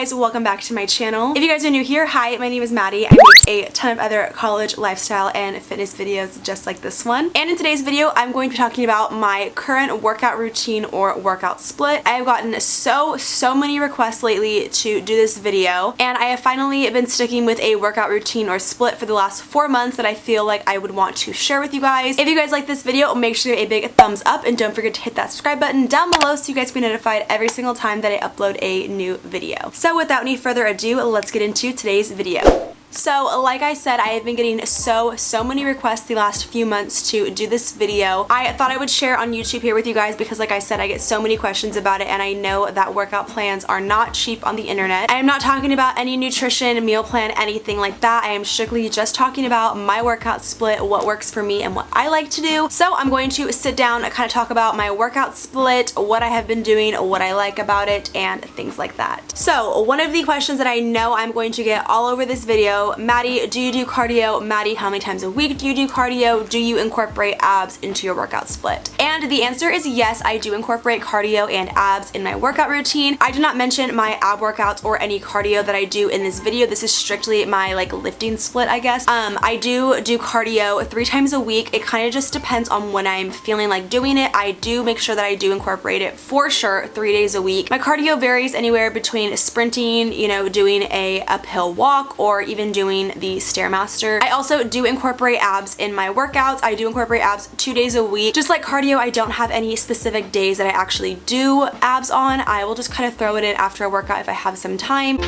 guys, welcome back to my channel. If you guys are new here, hi, my name is Maddie. I make a ton of other college, lifestyle, and fitness videos just like this one. And in today's video, I'm going to be talking about my current workout routine or workout split. I have gotten so many requests lately to do this video, and I have finally been sticking with a workout routine or split for the last 4 months that I feel like I would want to share with you guys. If you guys like this video, make sure to give a big thumbs up and don't forget to hit that subscribe button down below so you guys can be notified every single time that I upload a new video. So without any further ado, let's get into today's video. So like I said, I have been getting so many requests the last few months to do this video. I thought I would share on YouTube here with you guys because like I said, I get so many questions about it, and I know that workout plans are not cheap on the internet. I am not talking about any nutrition, meal plan, anything like that. I am strictly just talking about my workout split, what works for me and what I like to do. So I'm going to sit down and kind of talk about my workout split, what I have been doing, what I like about it, and things like that. So one of the questions that I know I'm going to get all over this video: Maddie, do you do cardio? Maddie, how many times a week do you do cardio? Do you incorporate abs into your workout split? And the answer is yes, I do incorporate cardio and abs in my workout routine. I do not mention my ab workouts or any cardio that I do in this video. This is strictly my like lifting split, I guess. I do cardio 3 times a week. It kind of just depends on when I'm feeling like doing it. I do make sure that I do incorporate it for sure 3 days a week. My cardio varies anywhere between sprinting, you know, doing a uphill walk, or even doing the Stairmaster. I also do incorporate abs in my workouts. I do incorporate abs 2 days a week. Just like cardio, I don't have any specific days that I actually do abs on. I will just kind of throw it in after a workout if I have some time.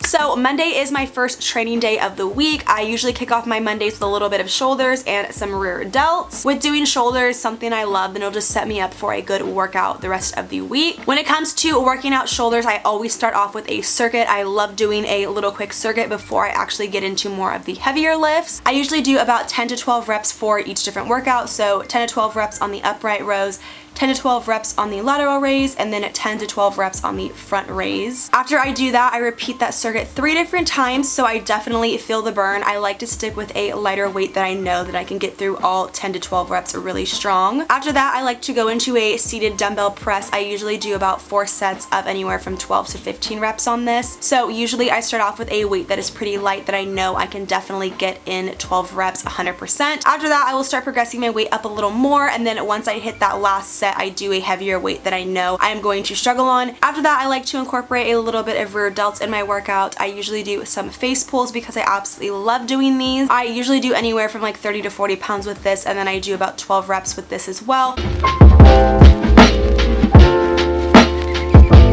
So Monday is my first training day of the week. I usually kick off my Mondays with a little bit of shoulders and some rear delts. With doing shoulders, something I love, then it'll just set me up for a good workout the rest of the week. When it comes to working out shoulders, I always start off with a circuit. I love doing a little quick circuit before I actually get into more of the heavier lifts. I usually do about 10 to 12 reps for each different workout. So 10 to 12 reps on the upright rows, 10 to 12 reps on the lateral raise, and then 10 to 12 reps on the front raise. After I do that, I repeat that circuit 3 different times, so I definitely feel the burn. I like to stick with a lighter weight that I know that I can get through all 10 to 12 reps really strong. After that, I like to go into a seated dumbbell press. I usually do about 4 sets of anywhere from 12 to 15 reps on this. So usually I start off with a weight that is pretty light that I know I can definitely get in 12 reps 100%. After that, I will start progressing my weight up a little more, and then once I hit that last set, I do a heavier weight that I know I am going to struggle on. After that, I like to incorporate a little bit of rear delts in my workout. I usually do some face pulls because I absolutely love doing these. I usually do anywhere from like 30 to 40 pounds with this, and then I do about 12 reps with this as well.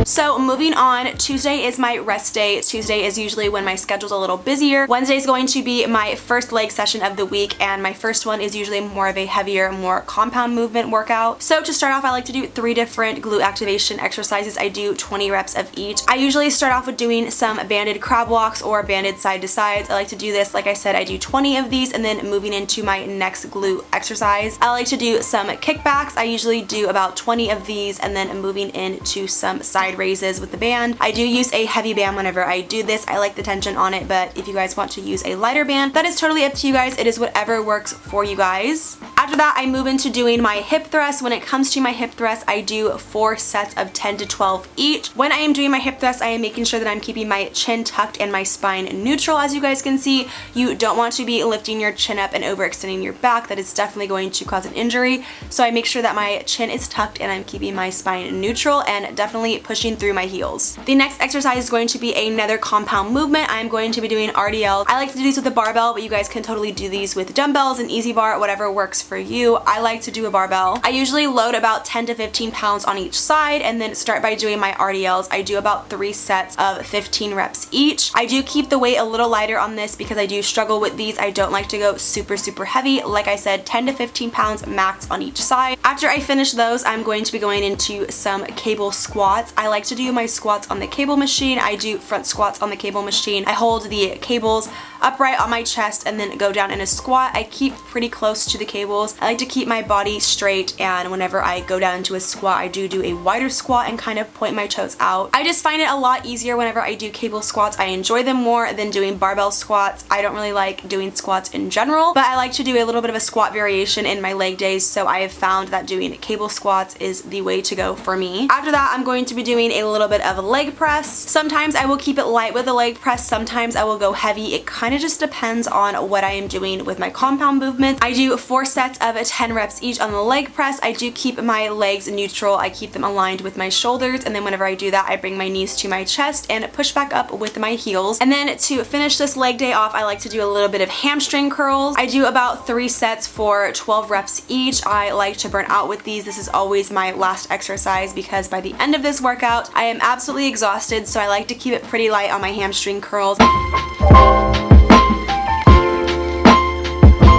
So moving on, Tuesday is my rest day. Tuesday is usually when my schedule's a little busier. Wednesday is going to be my first leg session of the week, and my first one is usually more of a heavier, more compound movement workout. So to start off, I like to do 3 different glute activation exercises. I do 20 reps of each. I usually start off with doing some banded crab walks or banded side to sides. I like to do this, like I said, I do 20 of these, and then moving into my next glute exercise, I like to do some kickbacks. I usually do about 20 of these, and then moving into some side raises with the band. I do use a heavy band whenever I do this. I like the tension on it, but if you guys want to use a lighter band, that is totally up to you guys. It is whatever works for you guys. After that, I move into doing my hip thrust. When it comes to my hip thrust, I do 4 sets of 10 to 12 each. When I am doing my hip thrust, I am making sure that I'm keeping my chin tucked and my spine neutral. As you guys can see, you don't want to be lifting your chin up and overextending your back. That is definitely going to cause an injury. So I make sure that my chin is tucked and I'm keeping my spine neutral and definitely pushing through my heels. The next exercise is going to be another compound movement. I'm going to be doing RDL. I like to do these with a barbell, but you guys can totally do these with dumbbells and easy bar, whatever works for you. I like to do a barbell. I usually load about 10 to 15 pounds on each side and then start by doing my RDLs. I do about 3 sets of 15 reps each. I do keep the weight a little lighter on this because I do struggle with these. I don't like to go super heavy. Like I said, 10 to 15 pounds max on each side. After I finish those, I'm going to be going into some cable squats. I like to do my squats on the cable machine. I do front squats on the cable machine. I hold the cables upright on my chest and then go down in a squat. I keep pretty close to the cables curls. I like to keep my body straight, and whenever I go down into a squat, I do a wider squat and kind of point my toes out. I just find it a lot easier whenever I do cable squats. I enjoy them more than doing barbell squats. I don't really like doing squats in general, but I like to do a little bit of a squat variation in my leg days, so I have found that doing cable squats is the way to go for me. After that, I'm going to be doing a little bit of a leg press. Sometimes I will keep it light with the leg press, sometimes I will go heavy. It kind of just depends on what I am doing with my compound movement. I do 4 sets of 10 reps each on the leg press. I do keep my legs neutral. I keep them aligned with my shoulders, and then whenever I do that, I bring my knees to my chest and push back up with my heels. And then to finish this leg day off, I like to do a little bit of hamstring curls. I do about 3 sets for 12 reps each. I like to burn out with these. This is always my last exercise because by the end of this workout, I am absolutely exhausted, so I like to keep it pretty light on my hamstring curls.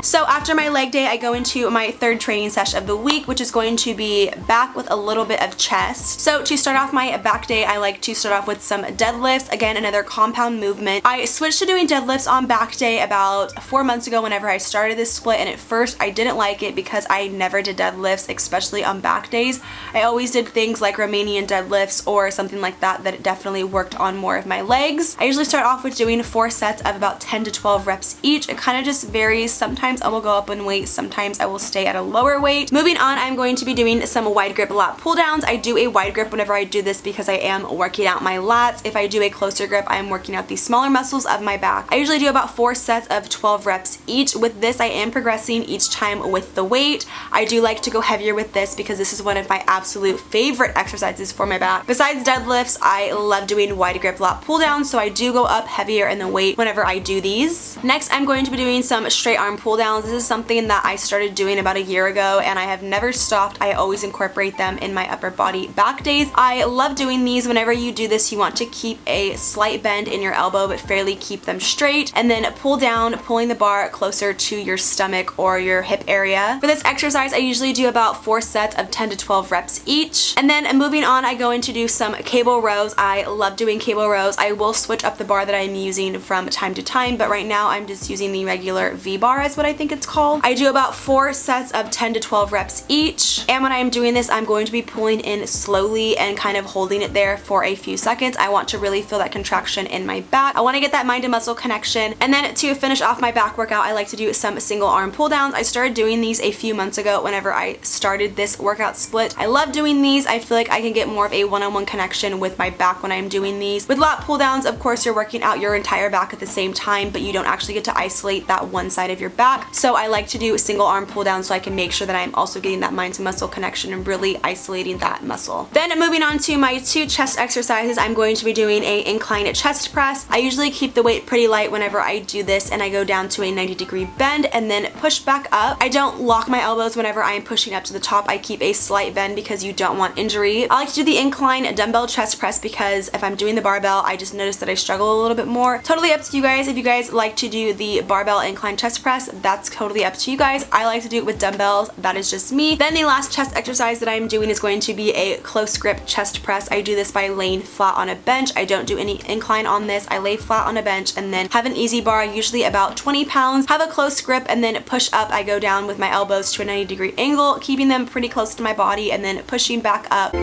So after my leg day, I go into my 3rd training session of the week, which is going to be back with a little bit of chest. So to start off my back day, I like to start off with some deadlifts. Again, another compound movement. I switched to doing deadlifts on back day about 4 months ago whenever I started this split, and at first I didn't like it because I never did deadlifts, especially on back days. I always did things like Romanian deadlifts or something like that that definitely worked on more of my legs. I usually start off with doing 4 sets of about 10 to 12 reps each. It kind of just varies. Sometimes I will go up in weight, sometimes I will stay at a lower weight. Moving on, I'm going to be doing some wide grip lat pull downs. I do a wide grip whenever I do this because I am working out my lats. If I do a closer grip, I am working out the smaller muscles of my back. I usually do about 4 sets of 12 reps each. With this, I am progressing each time with the weight. I do like to go heavier with this because this is one of my absolute favorite exercises for my back. Besides deadlifts, I love doing wide grip lat pull downs, so I do go up heavier in the weight whenever I do these. Next, I'm going to be doing some straight arm pull downs. This is something that I started doing about a year ago, and I have never stopped. I always incorporate them in my upper body back days. I love doing these. Whenever you do this, you want to keep a slight bend in your elbow, but fairly keep them straight, and then pull down, pulling the bar closer to your stomach or your hip area. For this exercise, I usually do about 4 sets of 10 to 12 reps each. And then moving on, I go in to do some cable rows. I love doing cable rows. I will switch up the bar that I'm using from time to time, but right now I'm just using the regular V bar is what I think it's called. I do about 4 sets of 10 to 12 reps each, and when I'm doing this, I'm going to be pulling in slowly and kind of holding it there for a few seconds. I want to really feel that contraction in my back. I want to get that mind to muscle connection. And then to finish off my back workout, I like to do some single arm pull downs. I started doing these a few months ago whenever I started this workout split. I love doing these. I feel like I can get more of a one-on-one connection with my back when I'm doing these. With lat pull downs, of course, you're working out your entire back at the same time, but you don't actually get to isolate that one side of your back. So I like to do single arm pull down so I can make sure that I'm also getting that mind to muscle connection and really isolating that muscle. Then moving on to my 2 chest exercises, I'm going to be doing a incline chest press. I usually keep the weight pretty light whenever I do this, and I go down to a 90-degree bend and then push back up. I don't lock my elbows whenever I am pushing up to the top. I keep a slight bend because you don't want injury. I like to do the incline dumbbell chest press because if I'm doing the barbell, I just notice that I struggle a little bit more. Totally up to you guys. If you guys like to do the barbell incline chest press, that's totally up to you guys. I like to do it with dumbbells. That is just me. Then the last chest exercise that I'm doing is going to be a close grip chest press. I do this by laying flat on a bench. I don't do any incline on this. I lay flat on a bench and then have an easy bar, usually about 20 pounds, have a close grip, and then push up. I go down with my elbows to a 90-degree angle, keeping them pretty close to my body, and then pushing back up.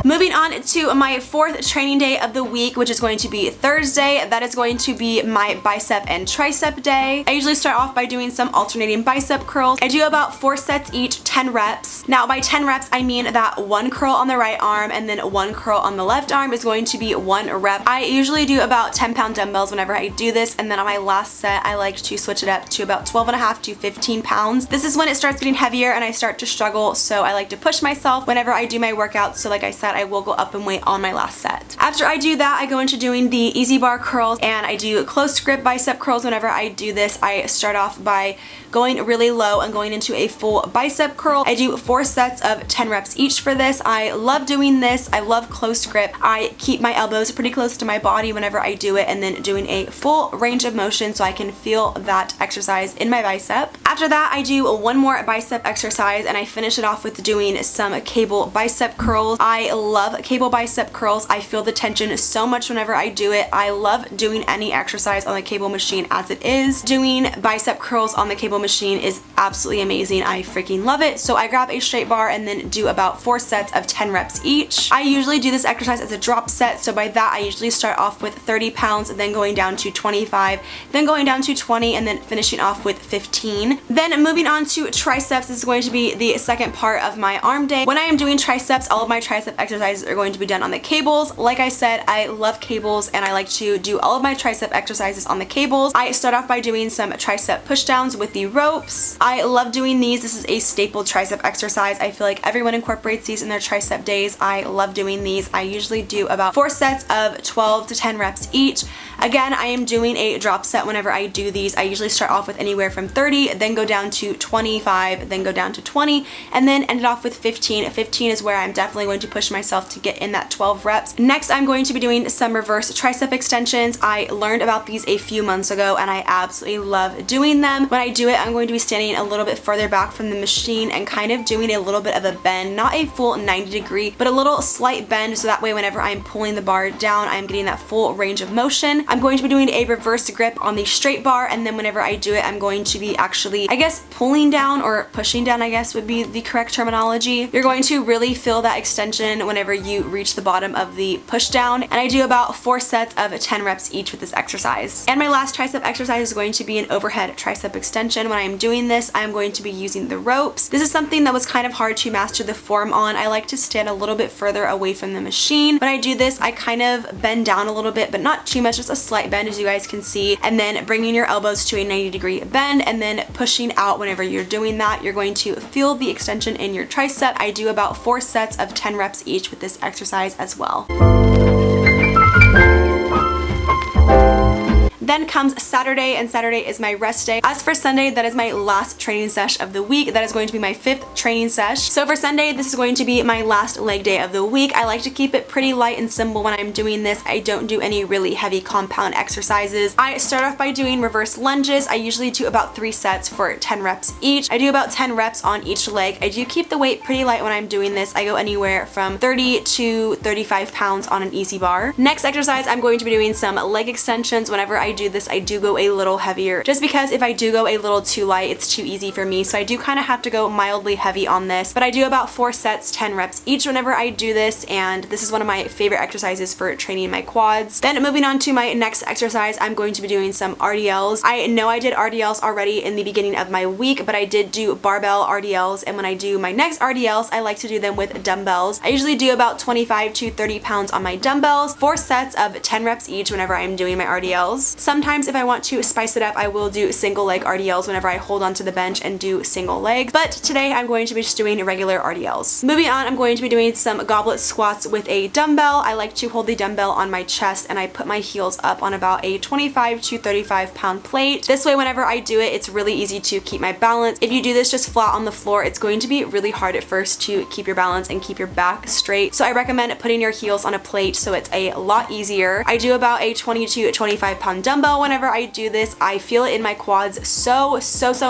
Moving on to my 4th training day of the week, which is going to be Thursday. That is going to be my bicep and tricep day. I usually start off by doing some alternating bicep curls. I do about 4 sets each, 10 reps. Now by 10 reps, I mean that 1 curl on the right arm and then 1 curl on the left arm is going to be 1 rep. I usually do about 10-pound dumbbells whenever I do this, and then on my last set, I like to switch it up to about 12.5 to 15 pounds. This is when it starts getting heavier and I start to struggle, so I like to push myself whenever I do my workouts. So like I said, I will go up in weight on my last set. After I do that, I go into doing the easy bar curls, and I do close grip bicep curls. Whenever I do this, I start off by going really low and going into a full bicep curl. I do 4 sets of 10 reps each for this. I love doing this. I love close grip. I keep my elbows pretty close to my body whenever I do it, and then doing a full range of motion so I can feel that exercise in my bicep. After that, I do 1 more bicep exercise, and I finish it off with doing some cable bicep curls. I love love cable bicep curls. I feel the tension so much whenever I do it. I love doing any exercise on the cable machine as it is. Doing bicep curls on the cable machine is absolutely amazing. I freaking love it. So I grab a straight bar and then do about 4 sets of 10 reps each. I usually do this exercise as a drop set, so by that I usually start off with 30 pounds, then going down to 25, then going down to 20, and then finishing off with 15. Then moving on to triceps, this is going to be the second part of my arm day. When I am doing triceps, all of my tricep exercises are going to be done on the cables. Like I said, I love cables and I like to do all of my tricep exercises on the cables. I start off by doing some tricep push downs with the ropes. I love doing these. This is a staple tricep exercise. I feel like everyone incorporates these in their tricep days. I love doing these. I usually do about 4 sets of 12 to 10 reps each. Again, I am doing a drop set whenever I do these. I usually start off with anywhere from 30, then go down to 25, then go down to 20, and then end it off with 15. 15 is where I'm definitely going to push myself to get in that 12 reps. Next, I'm going to be doing some reverse tricep extensions. I learned about these a few months ago and I absolutely love doing them. When I do it, I'm going to be standing a little bit further back from the machine and kind of doing a little bit of a bend, not a full 90 degree, but a little slight bend, so that way whenever I'm pulling the bar down, I'm getting that full range of motion. I'm going to be doing a reverse grip on the straight bar, and then whenever I do it, I'm going to be actually, I guess, pulling down or pushing down, I guess would be the correct terminology. You're going to really feel that extension whenever you reach the bottom of the push down, and I do about 4 sets of 10 reps each with this exercise. And my last tricep exercise is going to be an overhead tricep extension. When I'm doing this, I'm going to be using the ropes. This is something that was kind of hard to master the form on. I like to stand a little bit further away from the machine. When I do this, I kind of bend down a little bit, but not too much, just a slight bend, as you guys can see, and then bringing your elbows to a 90-degree bend and then pushing out. Whenever you're doing that, you're going to feel the extension in your tricep. I do about 4 sets of 10 reps each with this exercise as well. Then comes Saturday, and Saturday is my rest day. As for Sunday, that is my last training sesh of the week. That is going to be my 5th training sesh. So for Sunday, this is going to be my last leg day of the week. I like to keep it pretty light and simple when I'm doing this. I don't do any really heavy compound exercises. I start off by doing reverse lunges. I usually do about 3 sets for 10 reps each. I do about 10 reps on each leg. I do keep the weight pretty light when I'm doing this. I go anywhere from 30 to 35 pounds on an easy bar. Next exercise, I'm going to be doing some leg extensions. Whenever I do this, I do go a little heavier, just because if I do go a little too light, it's too easy for me. So I do kind of have to go mildly heavy on this, but I do about 4 sets, 10 reps each whenever I do this, and this is one of my favorite exercises for training my quads. Then moving on to my next exercise, I'm going to be doing some RDLs. I know I did RDLs already in the beginning of my week, but I did do barbell RDLs, and when I do my next RDLs, I like to do them with dumbbells. I usually do about 25 to 30 pounds on my dumbbells, 4 sets of 10 reps each whenever I'm doing my RDLs. Sometimes if I want to spice it up, I will do single leg RDLs whenever I hold onto the bench and do single leg, but today I'm going to be just doing regular RDLs. Moving on, I'm going to be doing some goblet squats with a dumbbell. I like to hold the dumbbell on my chest and I put my heels up on about a 25 to 35 pound plate. This way, whenever I do it, it's really easy to keep my balance. If you do this just flat on the floor, it's going to be really hard at first to keep your balance and keep your back straight. So I recommend putting your heels on a plate so it's a lot easier. I do about a 20 to 25 pound dumbbell whenever I do this. I feel it in my quads so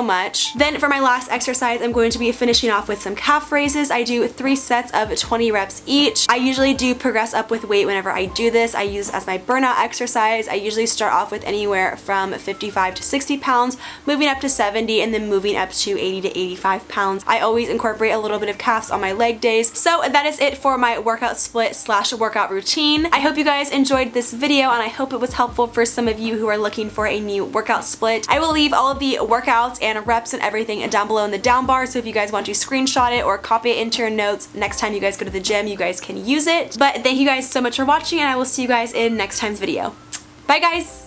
much. Then for my last exercise, I'm going to be finishing off with some calf raises. I do 3 sets of 20 reps each. I usually do progress up with weight whenever I do this. I use as my burnout exercise. I usually start off with anywhere from 55 to 60 pounds, moving up to 70, and then moving up to 80 to 85 pounds. I always incorporate a little bit of calves on my leg days. So that is it for my workout split / workout routine. I hope you guys enjoyed this video, and I hope it was helpful for some of you who are looking for a new workout split. I will leave all of the workouts and reps and everything down below in the down bar, so if you guys want to screenshot it or copy it into your notes, next time you guys go to the gym, you guys can use it. But thank you guys so much for watching, and I will see you guys in next time's video. Bye guys!